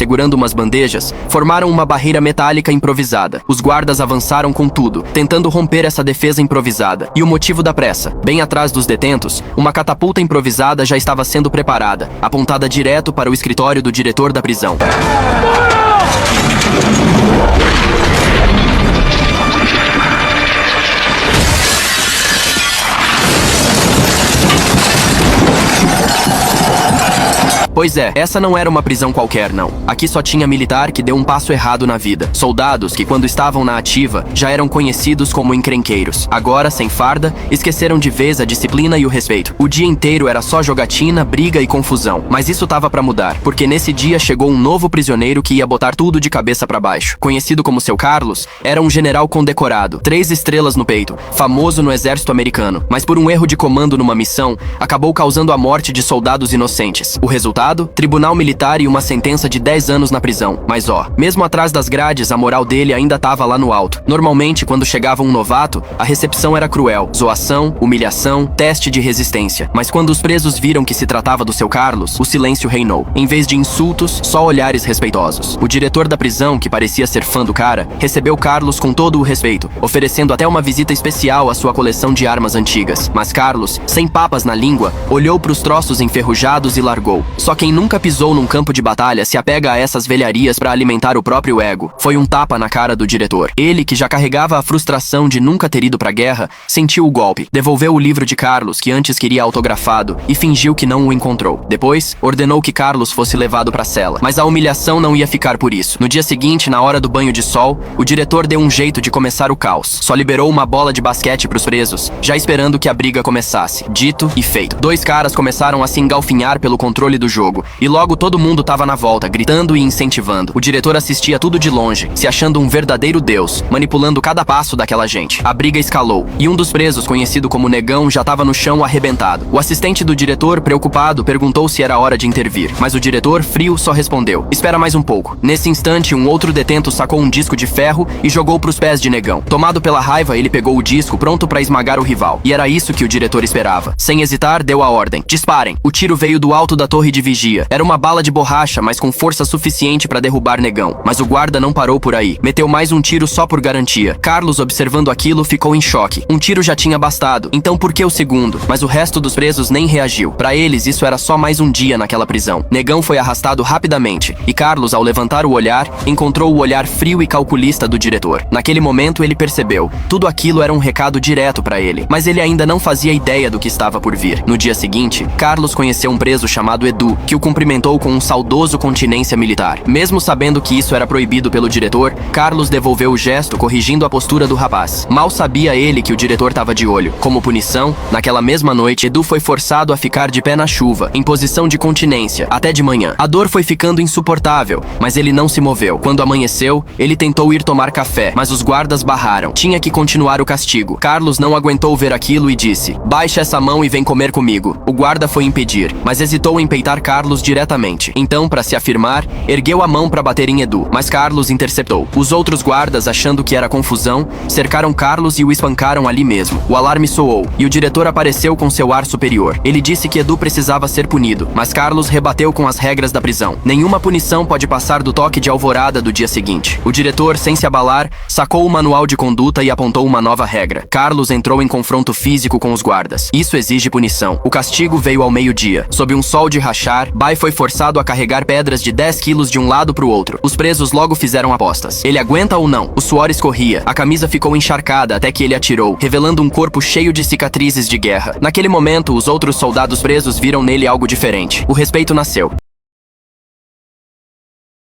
segurando umas bandejas, formaram uma barreira metálica improvisada. Os guardas avançaram com tudo, tentando romper essa defesa improvisada. E o motivo da pressa? Bem atrás dos detentos, uma catapulta improvisada já estava sendo preparada, apontada direto para o escritório do diretor da prisão. Pois é, essa não era uma prisão qualquer, não. Aqui só tinha militar que deu um passo errado na vida. Soldados que, quando estavam na ativa, já eram conhecidos como encrenqueiros. Agora, sem farda, esqueceram de vez a disciplina e o respeito. O dia inteiro era só jogatina, briga e confusão. Mas isso tava pra mudar, porque nesse dia chegou um novo prisioneiro que ia botar tudo de cabeça pra baixo. Conhecido como Seu Carlos, era um general condecorado, 3 estrelas no peito, famoso no exército americano. Mas por um erro de comando numa missão, acabou causando a morte de soldados inocentes. O resultado? Tribunal militar e uma sentença de 10 anos na prisão. Mas mesmo atrás das grades, a moral dele ainda tava lá no alto. Normalmente, quando chegava um novato, a recepção era cruel. Zoação, humilhação, teste de resistência. Mas quando os presos viram que se tratava do Seu Carlos, o silêncio reinou. Em vez de insultos, só olhares respeitosos. O diretor da prisão, que parecia ser fã do cara, recebeu Carlos com todo o respeito, oferecendo até uma visita especial à sua coleção de armas antigas. Mas Carlos, sem papas na língua, olhou pros troços enferrujados e largou. Só quem nunca pisou num campo de batalha se apega a essas velharias para alimentar o próprio ego. Foi um tapa na cara do diretor. Ele, que já carregava a frustração de nunca ter ido pra guerra, sentiu o golpe. Devolveu o livro de Carlos, que antes queria autografado, e fingiu que não o encontrou. Depois, ordenou que Carlos fosse levado pra cela. Mas a humilhação não ia ficar por isso. No dia seguinte, na hora do banho de sol, o diretor deu um jeito de começar o caos. Só liberou uma bola de basquete pros presos, já esperando que a briga começasse. Dito e feito. 2 caras começaram a se engalfinhar pelo controle do jogo. E logo todo mundo tava na volta, gritando e incentivando. O diretor assistia tudo de longe, se achando um verdadeiro deus, manipulando cada passo daquela gente. A briga escalou, e um dos presos, conhecido como Negão, já tava no chão arrebentado. O assistente do diretor, preocupado, perguntou se era hora de intervir. Mas o diretor, frio, só respondeu: espera mais um pouco. Nesse instante, um outro detento sacou um disco de ferro e jogou pros pés de Negão. Tomado pela raiva, ele pegou o disco, pronto pra esmagar o rival. E era isso que o diretor esperava. Sem hesitar, deu a ordem: disparem. O tiro veio do alto da torre de vigia. Era uma bala de borracha, mas com força suficiente para derrubar Negão. Mas o guarda não parou por aí. Meteu mais um tiro só por garantia. Carlos, observando aquilo, ficou em choque. Um tiro já tinha bastado, então por que o segundo? Mas o resto dos presos nem reagiu. Para eles, isso era só mais um dia naquela prisão. Negão foi arrastado rapidamente, e Carlos, ao levantar o olhar, encontrou o olhar frio e calculista do diretor. Naquele momento, ele percebeu. Tudo aquilo era um recado direto para ele. Mas ele ainda não fazia ideia do que estava por vir. No dia seguinte, Carlos conheceu um preso chamado Edu, que o cumprimentou com um saudoso continência militar. Mesmo sabendo que isso era proibido pelo diretor, Carlos devolveu o gesto, corrigindo a postura do rapaz. Mal sabia ele que o diretor estava de olho. Como punição, naquela mesma noite, Edu foi forçado a ficar de pé na chuva, em posição de continência, até de manhã. A dor foi ficando insuportável, mas ele não se moveu. Quando amanheceu, ele tentou ir tomar café, mas os guardas barraram. Tinha que continuar o castigo. Carlos não aguentou ver aquilo e disse: baixa essa mão e vem comer comigo. O guarda foi impedir, mas hesitou em peitar Carlos diretamente. Então, para se afirmar, ergueu a mão para bater em Edu, mas Carlos interceptou. Os outros guardas, achando que era confusão, cercaram Carlos e o espancaram ali mesmo. O alarme soou, e o diretor apareceu com seu ar superior. Ele disse que Edu precisava ser punido, mas Carlos rebateu com as regras da prisão. Nenhuma punição pode passar do toque de alvorada do dia seguinte. O diretor, sem se abalar, sacou o manual de conduta e apontou uma nova regra. Carlos entrou em confronto físico com os guardas. Isso exige punição. O castigo veio ao meio-dia. Sob um sol de rachar, Bai foi forçado a carregar pedras de 10 quilos de um lado pro outro. Os presos logo fizeram apostas. Ele aguenta ou não? O suor escorria. A camisa ficou encharcada até que ele atirou, revelando um corpo cheio de cicatrizes de guerra. Naquele momento, os outros soldados presos viram nele algo diferente. O respeito nasceu.